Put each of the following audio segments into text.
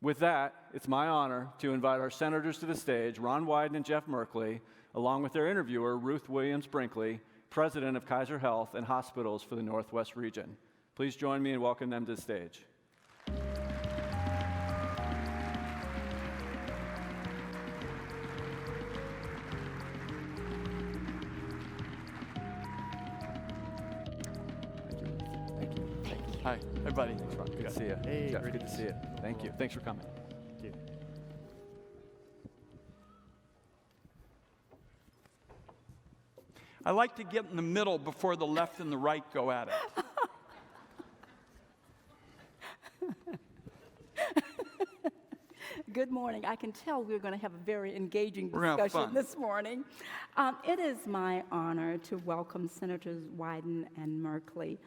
With that, it's my honor to invite our senators to the stage, Ron Wyden and Jeff Merkley, along with their interviewer, Ruth Williams-Brinkley, President of Kaiser Health and Hospitals for the Northwest region. Please join me in welcoming them to the stage. Hi, everybody. Thanks, Ron. Good to see you. Hey, Jeff, great good to to see see you. Thank you. Thanks for coming. Thank you. I like to get in the middle before the left and the right go at it. Good morning. I can tell we're going to have a very engaging We're gonna have discussion fun. this morning. It is my honor to welcome Senators Wyden and Merkley.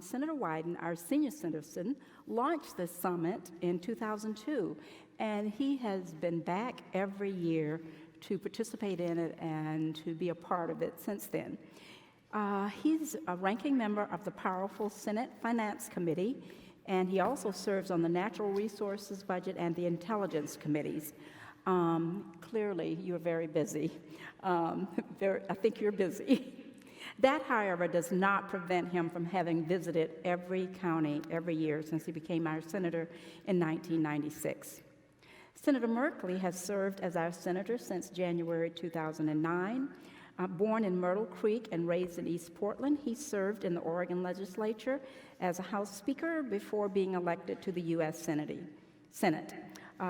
Senator Wyden, our senior citizen, launched the summit in 2002, and he has been back every year to participate in it and to be a part of it since then. He's a ranking member of the powerful Senate Finance Committee, and he also serves on the Natural Resources Budget and the Intelligence Committees. Clearly, you're very busy. I think you're busy. That, however, does not prevent him from having visited every county every year since he became our senator in 1996. Senator Merkley has served as our senator since January 2009. Born in Myrtle Creek and raised in East Portland, he served in the Oregon legislature as a House Speaker before being elected to the U.S. Senate.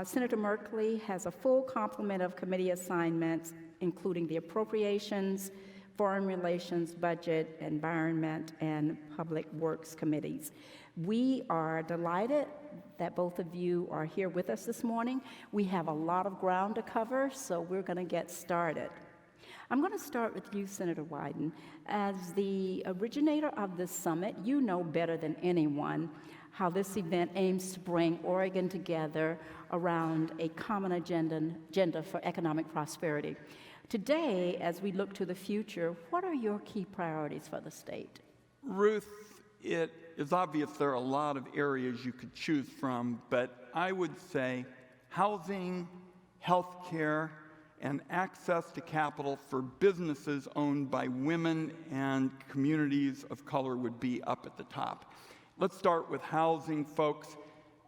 Senator Merkley has a full complement of committee assignments, including the Appropriations, Foreign Relations, Budget, Environment, and Public Works Committees. We are delighted that both of you are here with us this morning. We have a lot of ground to cover, so we're going to get started. I'm going to start with you, Senator Wyden. As the originator of this summit, you know better than anyone how this event aims to bring Oregon together around a common agenda for economic prosperity. Today, as we look to the future, what are your key priorities for the state? Ruth, it is obvious there are a lot of areas you could choose from, but I would say housing, healthcare, and access to capital for businesses owned by women and communities of color would be up at the top. Let's start with housing, folks.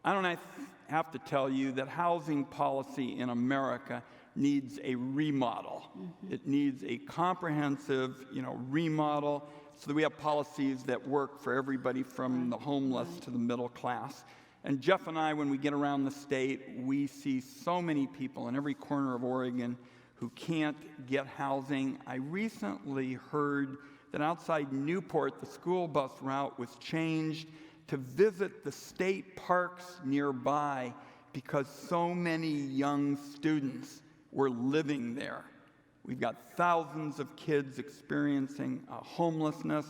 I don't have to tell you that housing policy in America needs a remodel. Mm-hmm. It needs a comprehensive, remodel so that we have policies that work for everybody from the homeless to the middle class. And Jeff and I, when we get around the state, we see so many people in every corner of Oregon who can't get housing. I recently heard that outside Newport, the school bus route was changed to visit the state parks nearby because so many young students were living there. We've got thousands of kids experiencing homelessness.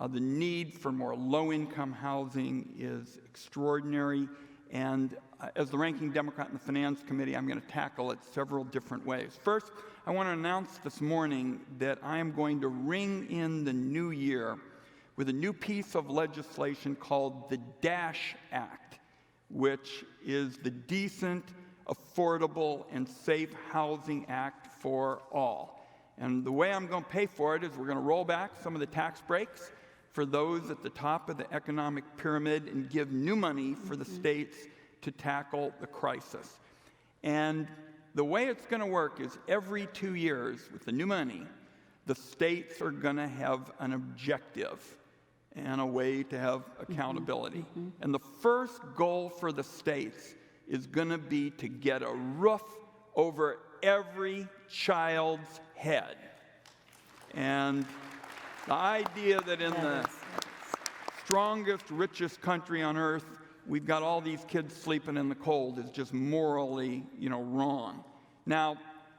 The need for more low-income housing is extraordinary, and as the ranking Democrat in the Finance Committee, I'm going to tackle it several different ways. First, I want to announce this morning that I am going to ring in the new year with a new piece of legislation called the DASH Act, which is the Decent, Affordable, and Safe Housing Act for all. And the way I'm going to pay for it is we're going to roll back some of the tax breaks for those at the top of the economic pyramid and give new money for the states to tackle the crisis. And the way it's going to work is every 2 years with the new money, the states are going to have an objective and a way to have accountability. And the first goal for the states is going to be to get a roof over every child's head. And the idea that in the strongest, richest country on earth, we've got all these kids sleeping in the cold is just morally, wrong. Now,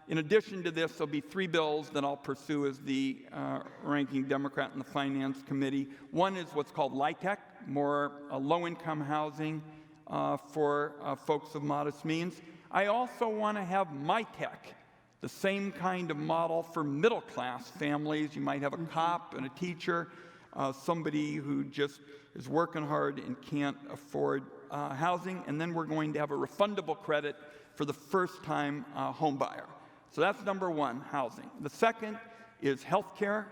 in addition to this, there'll be 3 bills that I'll pursue as the ranking Democrat in the Finance Committee. One is what's called LIHTC, more low-income housing for folks of modest means. I also want to have MITEC, the same kind of model for middle-class families. You might have a cop and a teacher, somebody who just is working hard and can't afford housing, and then we're going to have a refundable credit for the first-time home buyer. So that's number one, housing. The second is health care.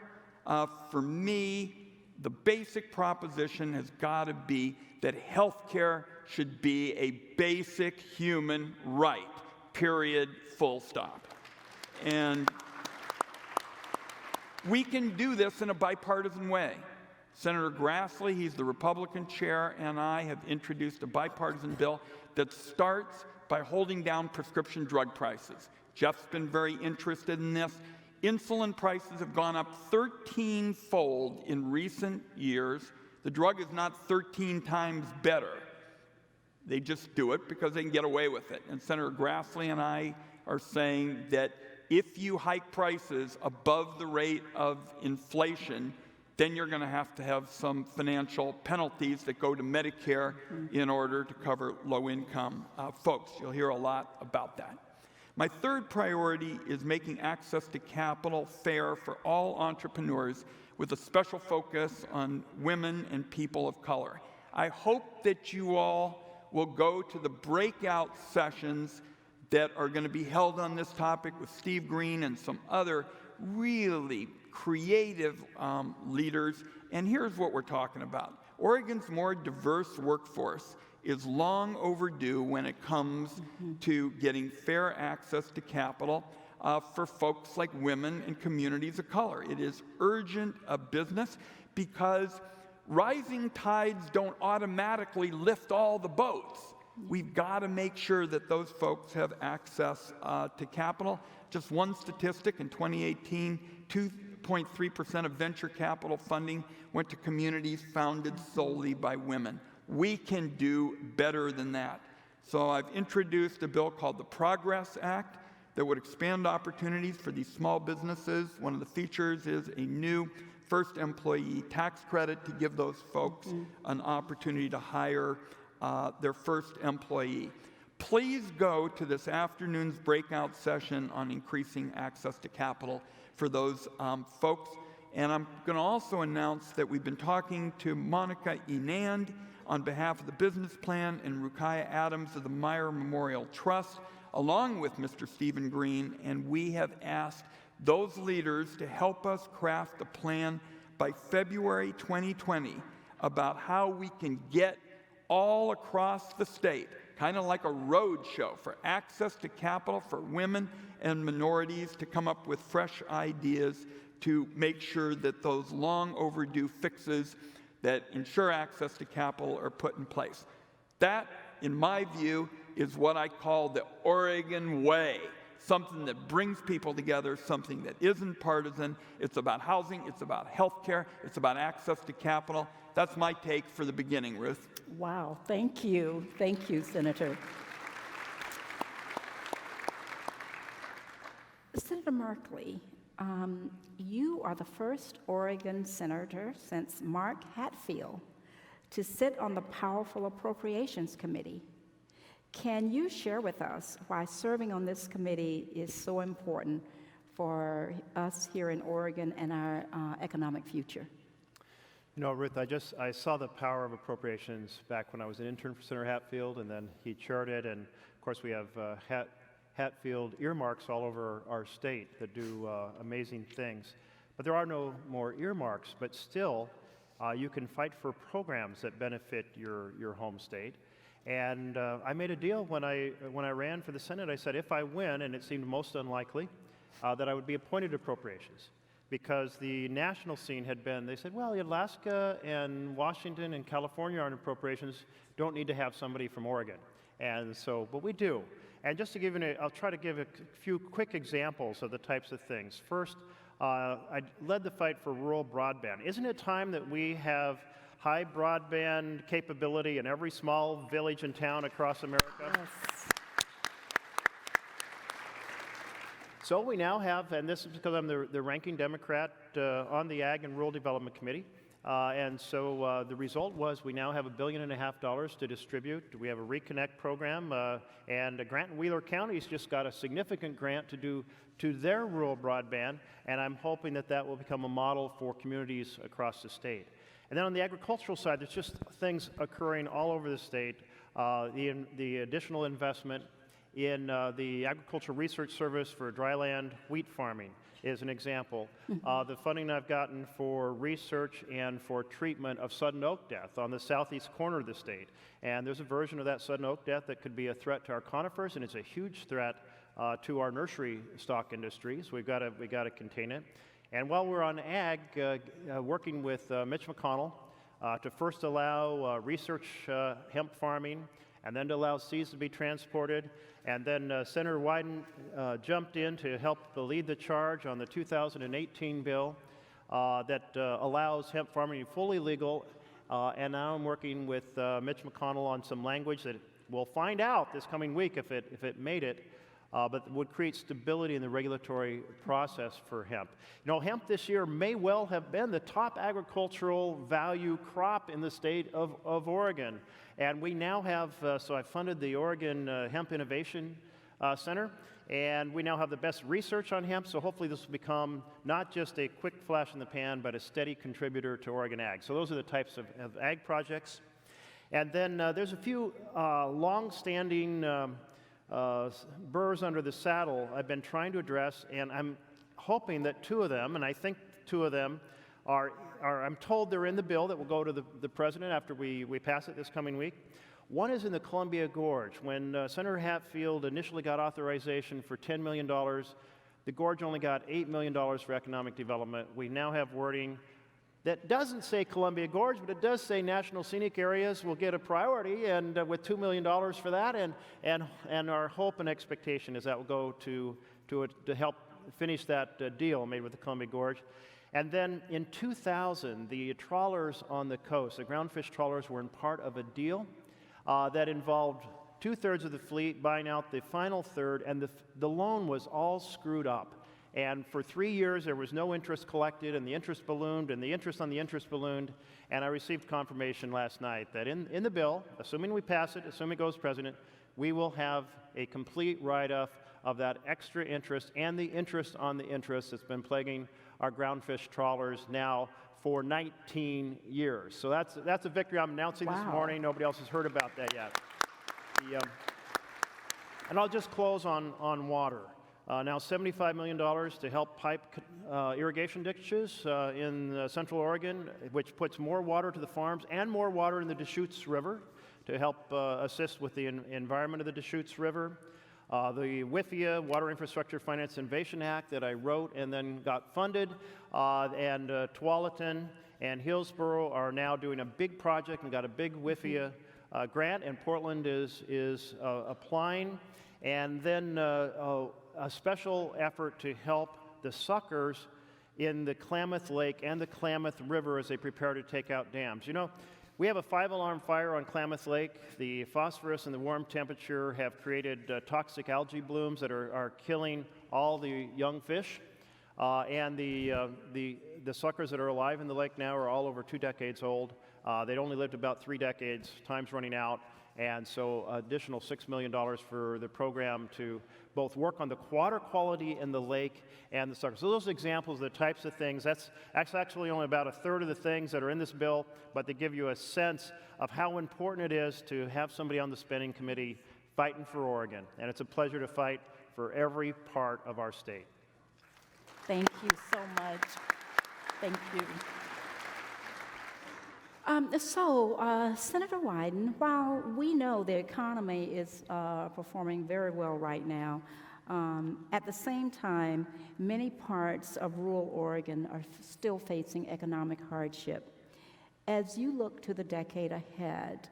For me, the basic proposition has got to be that health care should be a basic human right, period, full stop. And we can do this in a bipartisan way. Senator Grassley, he's the Republican chair, and I have introduced a bipartisan bill that starts by holding down prescription drug prices. Jeff's been very interested in this. Insulin prices have gone up 13-fold in recent years. The drug is not 13 times better. They just do it because they can get away with it. And Senator Grassley and I are saying that if you hike prices above the rate of inflation, then you're going to have some financial penalties that go to Medicare in order to cover low-income folks. You'll hear a lot about that. My third priority is making access to capital fair for all entrepreneurs with a special focus on women and people of color. I hope that you all will go to the breakout sessions that are going to be held on this topic with Steve Green and some other really creative leaders. And here's what we're talking about. Oregon's more diverse workforce is long overdue when it comes to getting fair access to capital for folks like women and communities of color. It is urgent a business because rising tides don't automatically lift all the boats. We've got to make sure that those folks have access to capital. Just one statistic, in 2018, 2.3% of venture capital funding went to communities founded solely by women. We can do better than that. So I've introduced a bill called the Progress Act that would expand opportunities for these small businesses. One of the features is a new first employee tax credit to give those folks an opportunity to hire their first employee. Please go to this afternoon's breakout session on increasing access to capital for those folks. And I'm going to also announce that we've been talking to Monica Enand on behalf of the business plan and Rukiah Adams of the Meyer Memorial Trust, along with Mr. Stephen Green, and we have asked those leaders to help us craft a plan by February 2020 about how we can get all across the state, kind of like a road show for access to capital for women and minorities, to come up with fresh ideas to make sure that those long overdue fixes that ensure access to capital are put in place. That, in my view, is what I call the Oregon way, something that brings people together, something that isn't partisan. It's about housing, it's about health care, it's about access to capital. That's my take for the beginning, Ruth. Wow, thank you. Thank you, Senator. Senator Merkley, you are the first Oregon senator since Mark Hatfield to sit on the powerful Appropriations Committee. Can you share with us why serving on this committee is so important for us here in Oregon and our economic future? You know, Ruth, I saw the power of appropriations back when I was an intern for Senator Hatfield, and then he chaired it, and of course we have Hatfield earmarks all over our state that do amazing things. But there are no more earmarks, but still you can fight for programs that benefit your home state. And I made a deal when I ran for the Senate. I said if I win, and it seemed most unlikely, that I would be appointed to appropriations. Because the national scene had been, they said, well, Alaska and Washington and California on appropriations don't need to have somebody from Oregon. And so, but we do. And just to give you, I'll try to give a few quick examples of the types of things. First, I led the fight for rural broadband. Isn't it time that we have high broadband capability in every small village and town across America? Yes. So we now have, and this is because I'm the ranking Democrat on the Ag and Rural Development Committee, and so the result was we now have $1.5 billion to distribute. We have a Reconnect program, and Grant and Wheeler counties just got a significant grant to do to their rural broadband, and I'm hoping that that will become a model for communities across the state. And then on the agricultural side, there's just things occurring all over the state the additional investment in the Agricultural Research Service for dryland wheat farming is an example. The funding I've gotten for research and for treatment of sudden oak death on the southeast corner of the state. And there's a version of that sudden oak death that could be a threat to our conifers, and it's a huge threat to our nursery stock industry, so we've got to contain it. And while we're on ag, working with Mitch McConnell to first allow research hemp farming, and then to allow seeds to be transported. And then Senator Wyden jumped in to help lead the charge on the 2018 bill that allows hemp farming to be fully legal. And now I'm working with Mitch McConnell on some language that we'll find out this coming week if it made it, but would create stability in the regulatory process for hemp. You know, hemp this year may well have been the top agricultural value crop in the state of Oregon. And we now have, so I funded the Oregon Hemp Innovation Center, and we now have the best research on hemp, so hopefully this will become not just a quick flash in the pan, but a steady contributor to Oregon ag. So those are the types of ag projects. And then there's a few long-standing burrs under the saddle I've been trying to address, and I'm hoping that two of them, and I think two of them are I'm told they're in the bill that will go to the president after we pass it this coming week. One is in the Columbia Gorge. When Senator Hatfield initially got authorization for $10 million, the Gorge only got $8 million for economic development. We now have wording that doesn't say Columbia Gorge, but it does say National Scenic Areas will get a priority, and with $2 million for that, and our hope and expectation is that will go to help finish that deal made with the Columbia Gorge. And then in 2000, the trawlers on the coast, the groundfish trawlers, were in part of a deal that involved 2/3 of the fleet buying out the final third, and the loan was all screwed up. And for 3 years, there was no interest collected, and the interest ballooned, and the interest on the interest ballooned. And I received confirmation last night that in the bill, assuming we pass it, assuming it goes president, we will have a complete write-off of that extra interest and the interest on the interest that's been plaguing our groundfish trawlers now for 19 years. So that's a victory I'm announcing this morning. Nobody else has heard about that yet. And I'll just close on water. Now $75 million to help pipe irrigation ditches in Central Oregon, which puts more water to the farms and more water in the Deschutes River to help assist with the environment of the Deschutes River. The WIFIA, Water Infrastructure Finance Innovation Act, that I wrote and then got funded, and Tualatin and Hillsborough are now doing a big project and got a big WIFIA grant, and Portland is applying. And then a special effort to help the suckers in the Klamath Lake and the Klamath River as they prepare to take out dams. You know, we have a 5-alarm fire on Klamath Lake. The phosphorus and the warm temperature have created toxic algae blooms that are killing all the young fish. And the suckers that are alive in the lake now are all over 2 decades old. They'd only lived about 3 decades. Time's running out. And so additional $6 million for the program to both work on the water quality in the lake and the suckers. So those are examples of the types of things. That's actually only about 1/3 of the things that are in this bill, but they give you a sense of how important it is to have somebody on the spending committee fighting for Oregon. And it's a pleasure to fight for every part of our state. Thank you so much. Thank you. Senator Wyden, while we know the economy is performing very well right now, at the same time, many parts of rural Oregon are still facing economic hardship. As you look to the decade ahead,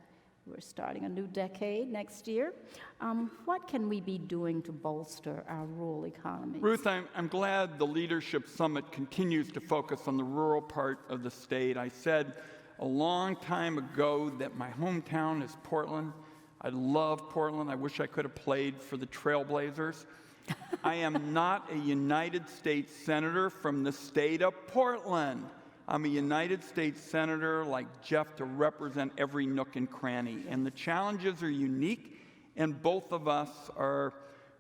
we're starting a new decade next year, what can we be doing to bolster our rural economy? Ruth, I'm glad the Leadership Summit continues to focus on the rural part of the state. I said a long time ago that my hometown is Portland. I love Portland. I wish I could have played for the Trailblazers. I am not a United States Senator from the state of Portland. I'm a United States Senator like Jeff to represent every nook and cranny. And the challenges are unique, and both of us are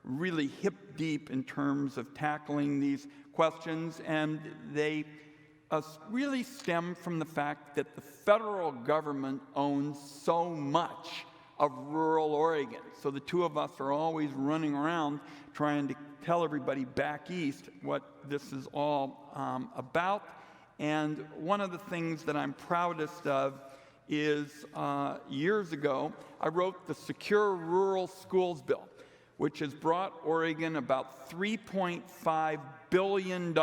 really hip deep in terms of tackling these questions, and they really stem from the fact that the federal government owns so much of rural Oregon. So the two of us are always running around trying to tell everybody back east what this is all about. And one of the things that I'm proudest of is years ago, I wrote the Secure Rural Schools Bill, which has brought Oregon about $3.5 billion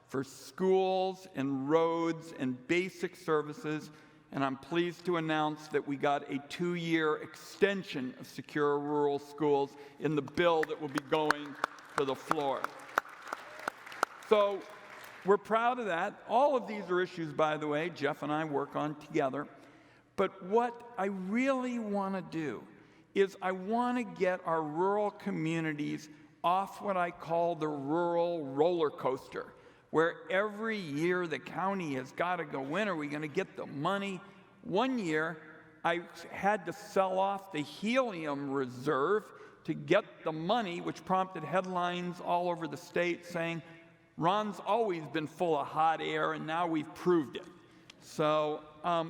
for schools and roads and basic services. And I'm pleased to announce that we got a 2-year extension of Secure Rural Schools in the bill that will be going to the floor. So we're proud of that. All of these are issues, by the way, Jeff and I work on together. But what I really want to do is I want to get our rural communities off what I call the rural roller coaster, where every year the county has got to go, when are we going to get the money? One year, I had to sell off the helium reserve to get the money, which prompted headlines all over the state saying, Ron's always been full of hot air, and now we've proved it. So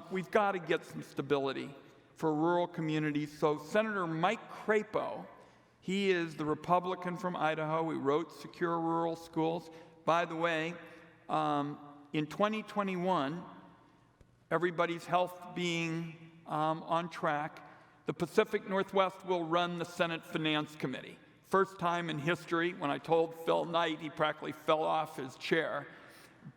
we've got to get some stability for rural communities. So Senator Mike Crapo, he is the Republican from Idaho. He wrote Secure Rural Schools. By the way, in 2021, everybody's health being on track, the Pacific Northwest will run the Senate Finance Committee. First time in history. When I told Phil Knight, he practically fell off his chair.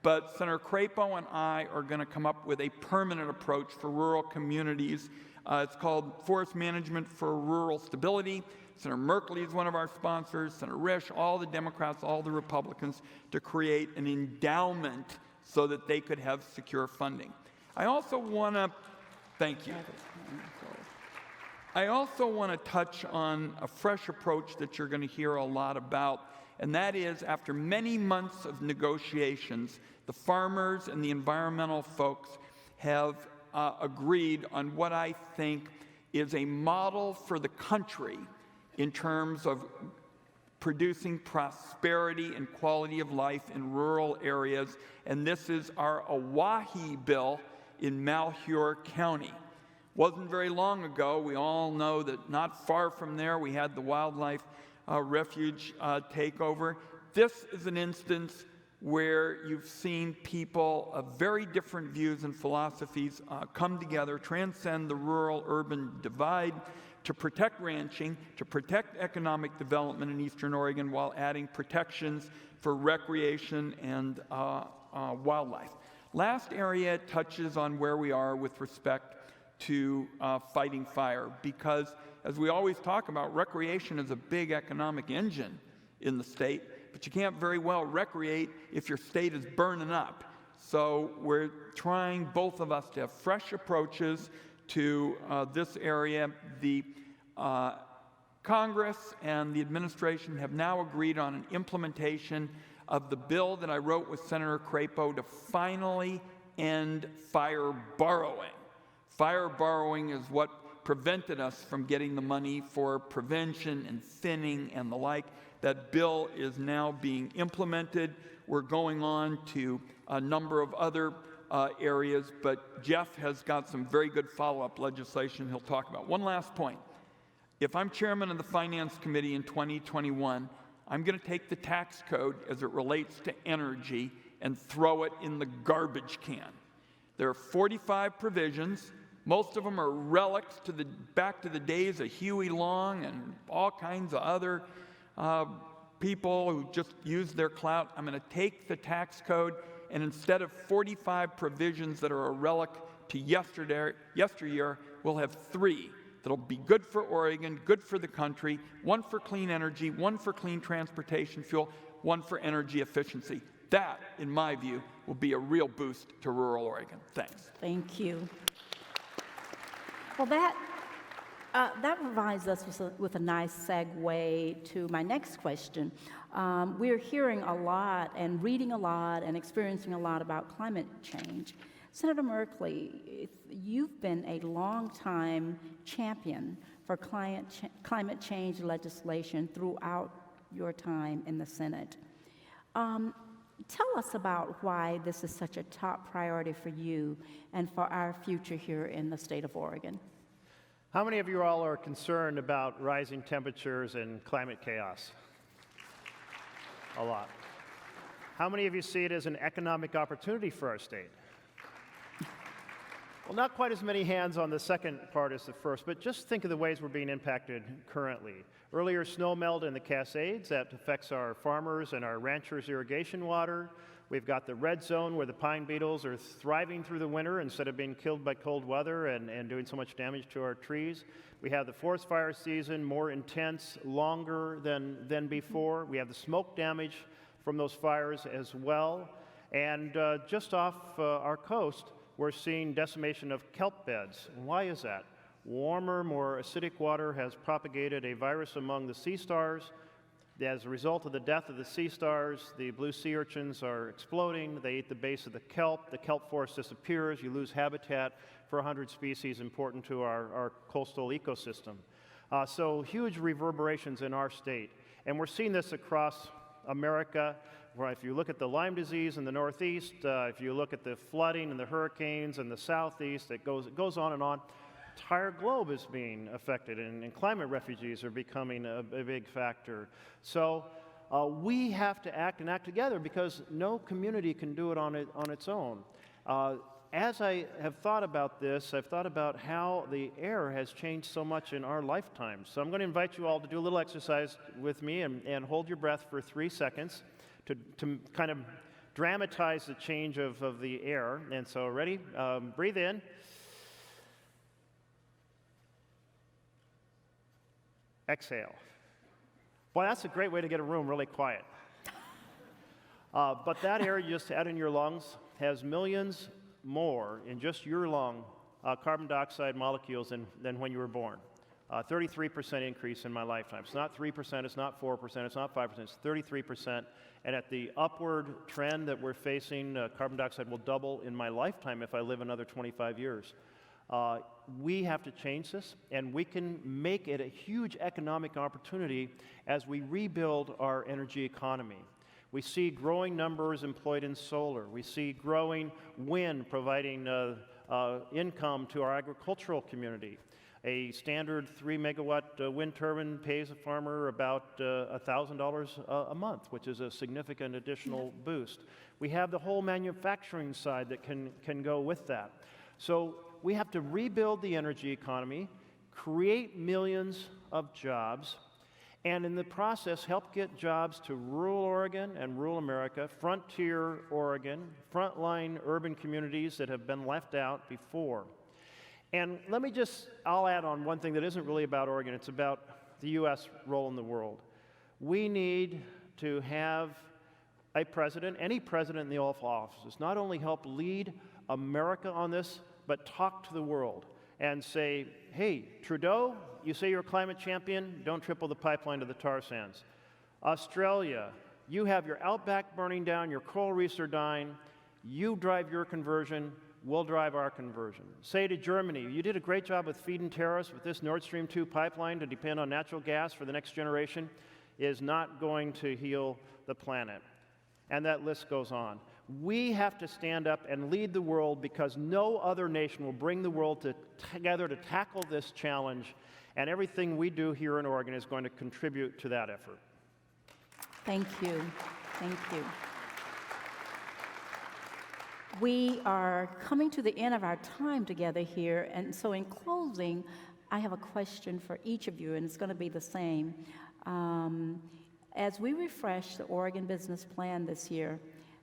But Senator Crapo and I are going to come up with a permanent approach for rural communities. It's called Forest Management for Rural Stability. Senator Merkley is one of our sponsors, Senator Risch, all the Democrats, all the Republicans, to create an endowment so that they could have secure funding. I also want to, thank you. I also want to touch on a fresh approach that you're going to hear a lot about, and that is, after many months of negotiations, the farmers and the environmental folks have agreed on what I think is a model for the country in terms of producing prosperity and quality of life in rural areas, and this is our Oahe bill in Malheur County. Wasn't very long ago, we all know that not far from there we had the wildlife refuge takeover. This is an instance where you've seen people of very different views and philosophies come together, transcend the rural-urban divide, to protect ranching, to protect economic development in Eastern Oregon while adding protections for recreation and wildlife. Last area touches on where we are with respect to fighting fire, because as we always talk about, recreation is a big economic engine in the state, but you can't very well recreate if your state is burning up. So we're trying, both of us, to have fresh approaches to this area. The Congress and the administration have now agreed on an implementation of the bill that I wrote with Senator Crapo to finally end fire borrowing. Fire borrowing is what prevented us from getting the money for prevention and thinning and the like. That bill is now being implemented. We're going on to a number of other areas, but Jeff has got some very good follow-up legislation he'll talk about. One last point. If I'm chairman of the Finance Committee in 2021, I'm going to take the tax code as it relates to energy and throw it in the garbage can. There are 45 provisions. Most of them are relics back to the days of Huey Long and all kinds of other people who just used their clout. I'm going to take the tax code, and instead of 45 provisions that are a relic to yesteryear, we'll have 3 that'll be good for Oregon, good for the country, 1 for clean energy, 1 for clean transportation fuel, 1 for energy efficiency. That, in my view, will be a real boost to rural Oregon. Thanks. Thank you. Well, that provides us with a nice segue to my next question. We're hearing a lot and reading a lot and experiencing a lot about climate change. Senator Merkley, you've been a long-time champion for climate change legislation throughout your time in the Senate. Tell us about why this is such a top priority for you and for our future here in the state of Oregon. How many of you all are concerned about rising temperatures and climate chaos? A lot. How many of you see it as an economic opportunity for our state? Well, not quite as many hands on the second part as the first, but just think of the ways we're being impacted currently. Earlier snow melt in the Cascades, that affects our farmers and our ranchers' irrigation water. We've got the red zone where the pine beetles are thriving through the winter instead of being killed by cold weather and doing so much damage to our trees. We have the forest fire season, more intense, longer than before. We have the smoke damage from those fires as well. And just off our coast, we're seeing decimation of kelp beds. Why is that? Warmer, more acidic water has propagated a virus among the sea stars. As a result of the death of the sea stars, the blue sea urchins are exploding. They eat the base of the kelp forest disappears. You lose habitat for 100 species important to our coastal ecosystem. So huge reverberations in our state. And we're seeing this across America. Where if you look at the Lyme disease in the Northeast, if you look at the flooding and the hurricanes in the Southeast, it goes on and on. The entire globe is being affected, and climate refugees are becoming a big factor. So we have to act and act together because no community can do it on its own. As I have thought about this, I've thought about how the air has changed so much in our lifetimes. So I'm going to invite you all to do a little exercise with me and hold your breath for 3 seconds. To kind of dramatize the change of the air. And so, ready? Breathe in. Exhale. Boy, that's a great way to get a room really quiet. But that air you just had in your lungs has millions more in just your lung carbon dioxide molecules than when you were born. 33% increase in my lifetime. It's not 3%, it's not 4%, it's not 5%, it's 33%. And at the upward trend that we're facing, carbon dioxide will double in my lifetime if I live another 25 years. We have to change this, and we can make it a huge economic opportunity as we rebuild our energy economy. We see growing numbers employed in solar. We see growing wind providing income to our agricultural community. A standard 3-megawatt wind turbine pays a farmer about $1,000 a month, which is a significant additional boost. We have the whole manufacturing side that can go with that. So we have to rebuild the energy economy, create millions of jobs, and in the process help get jobs to rural Oregon and rural America, frontier Oregon, frontline urban communities that have been left out before. And I'll add on one thing that isn't really about Oregon, it's about the U.S. role in the world. We need to have a president, any president in the Oval Office, not only help lead America on this, but talk to the world and say, hey, Trudeau, you say you're a climate champion, don't triple the pipeline to the tar sands. Australia, you have your outback burning down, your coral reefs are dying, you drive your conversion, we'll drive our conversion. Say to Germany, you did a great job with feeding terrorists, with this Nord Stream 2 pipeline to depend on natural gas for the next generation is not going to heal the planet. And that list goes on. We have to stand up and lead the world because no other nation will bring the world together to tackle this challenge, and everything we do here in Oregon is going to contribute to that effort. Thank you. Thank you. We are coming to the end of our time together here, and so in closing, I have a question for each of you, and it's going to be the same. As we refresh the Oregon Business Plan this year,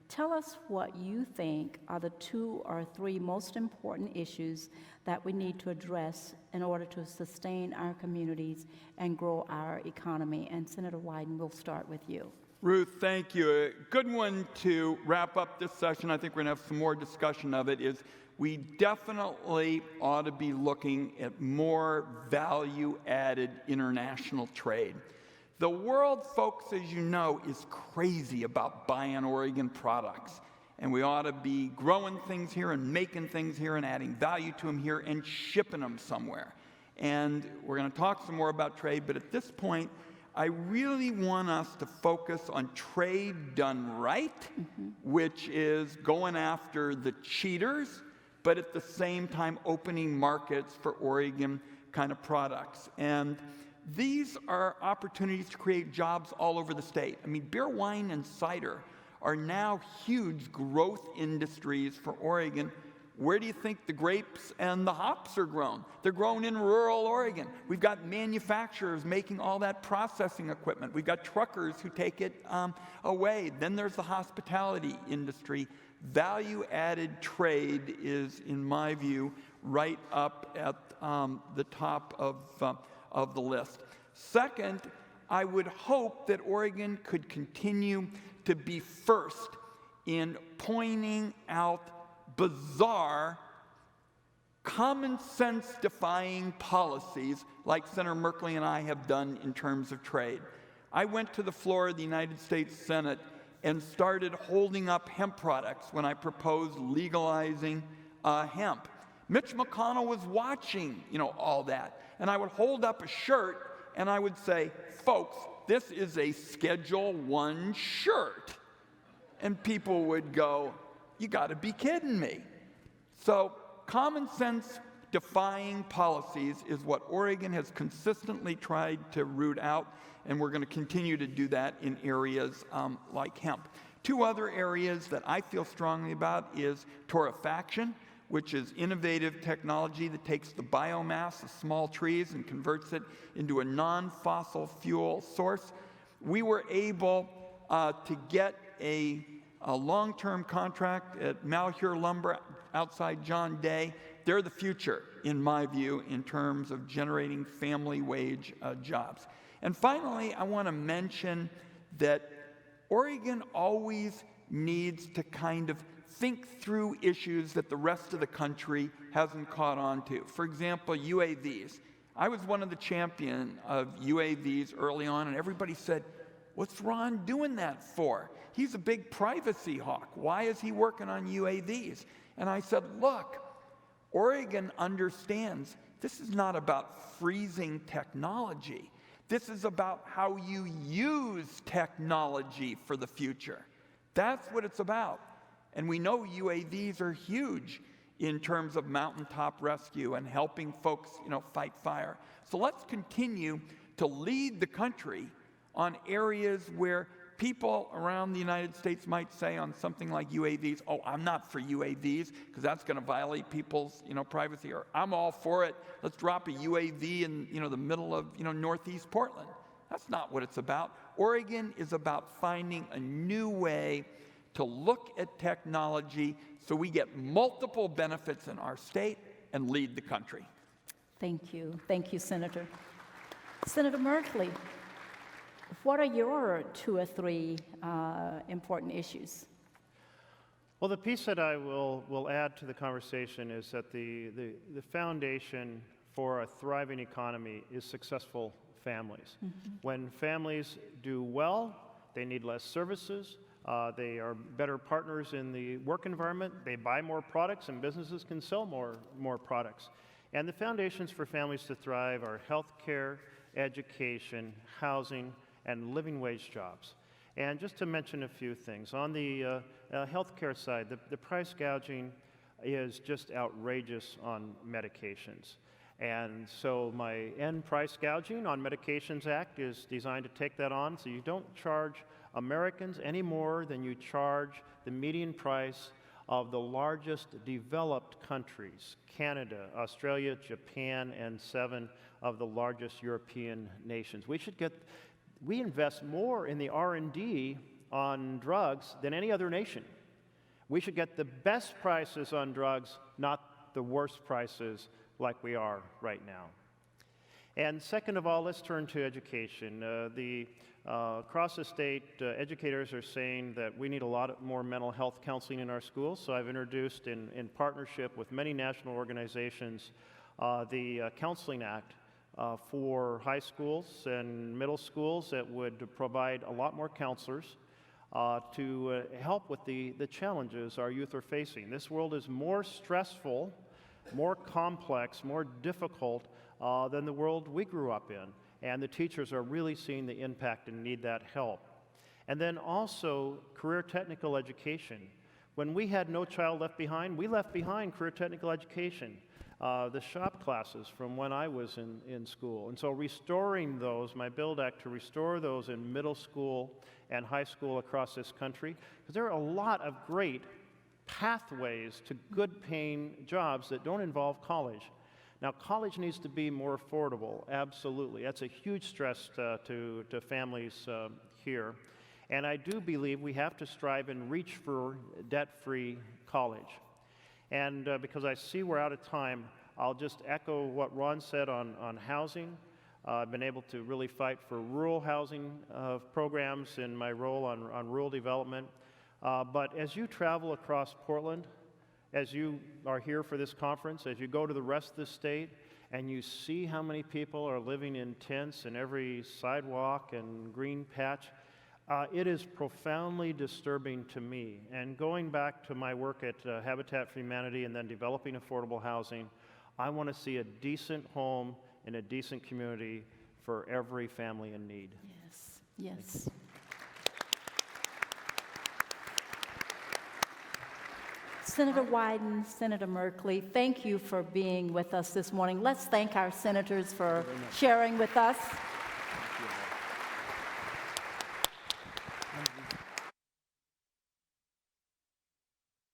tell us what you think are the 2 or 3 most important issues that we need to address in order to sustain our communities and grow our economy. And Senator Wyden, we'll start with you. Ruth, thank you. A good one to wrap up this session, I think we're going to have some more discussion of it, is we definitely ought to be looking at more value-added international trade. The world, folks, as you know, is crazy about buying Oregon products. And we ought to be growing things here and making things here and adding value to them here and shipping them somewhere. And we're going to talk some more about trade, but at this point, I really want us to focus on trade done right, which is going after the cheaters, but at the same time opening markets for Oregon kind of products. And these are opportunities to create jobs all over the state. I mean, beer, wine, and cider are now huge growth industries for Oregon. Where do you think the grapes and the hops are grown? They're grown in rural Oregon. We've got manufacturers making all that processing equipment. We've got truckers who take it away. Then there's the hospitality industry. Value-added trade is, in my view, right up at the top of the list. Second, I would hope that Oregon could continue to be first in pointing out bizarre, common sense defying policies like Senator Merkley and I have done in terms of trade. I went to the floor of the United States Senate and started holding up hemp products when I proposed legalizing hemp. Mitch McConnell was watching, all that. And I would hold up a shirt and I would say, folks, this is a Schedule I shirt. And people would go, you got to be kidding me. So common sense defying policies is what Oregon has consistently tried to root out, and we're going to continue to do that in areas like hemp. Two other areas that I feel strongly about is torrefaction, which is innovative technology that takes the biomass of small trees and converts it into a non-fossil fuel source. We were able to get a long-term contract at Malheur Lumber outside John Day. They're the future, in my view, in terms of generating family wage jobs. And finally, I want to mention that Oregon always needs to kind of think through issues that the rest of the country hasn't caught on to. For example, UAVs. I was one of the champions of UAVs early on, and everybody said, what's Ron doing that for? He's a big privacy hawk. Why is he working on UAVs? And I said, look, Oregon understands this is not about freezing technology. This is about how you use technology for the future. That's what it's about. And we know UAVs are huge in terms of mountaintop rescue and helping folks, fight fire. So let's continue to lead the country on areas where people around the United States might say on something like UAVs, oh, I'm not for UAVs because that's going to violate people's, privacy, or I'm all for it. Let's drop a UAV in, the middle of, Northeast Portland. That's not what it's about. Oregon is about finding a new way to look at technology so we get multiple benefits in our state and lead the country. Thank you. Thank you, Senator. Senator Merkley, what are your 2 or 3 important issues? Well, the piece that I will add to the conversation is that the foundation for a thriving economy is successful families. Mm-hmm. When families do well, they need less services. They are better partners in the work environment. They buy more products, and businesses can sell more products. And the foundations for families to thrive are health care, education, housing, and living wage jobs. And just to mention a few things, on the healthcare side, the price gouging is just outrageous on medications. And so my End Price Gouging on Medications Act is designed to take that on, so you don't charge Americans any more than you charge the median price of the largest developed countries, Canada, Australia, Japan, and 7 of the largest European nations. We invest more in the R&D on drugs than any other nation. We should get the best prices on drugs, not the worst prices like we are right now. And second of all, let's turn to education. Across the state, educators are saying that we need a lot more mental health counseling in our schools, so I've introduced in partnership with many national organizations the Counseling Act for high schools and middle schools that would provide a lot more counselors to help with the challenges our youth are facing. This world is more stressful, more complex, more difficult than the world we grew up in. And the teachers are really seeing the impact and need that help. And then also career technical education. When we had No Child Left Behind, we left behind career technical education. the shop classes from when I was in school. And so restoring those, my Build Act to restore those in middle school and high school across this country, because there are a lot of great pathways to good paying jobs that don't involve college. Now, college needs to be more affordable, absolutely. That's a huge stress to families here. And I do believe we have to strive and reach for debt-free college. And because I see we're out of time, I'll just echo what Ron said on housing. I've been able to really fight for rural housing programs in my role on rural development. But as you travel across Portland, as you are here for this conference, as you go to the rest of the state, and you see how many people are living in tents in every sidewalk and green patch, it is profoundly disturbing to me. And going back to my work at Habitat for Humanity and then developing affordable housing, I want to see a decent home in a decent community for every family in need. Yes, yes. Senator Wyden, Senator Merkley, thank you for being with us this morning. Let's thank our senators for sharing with us.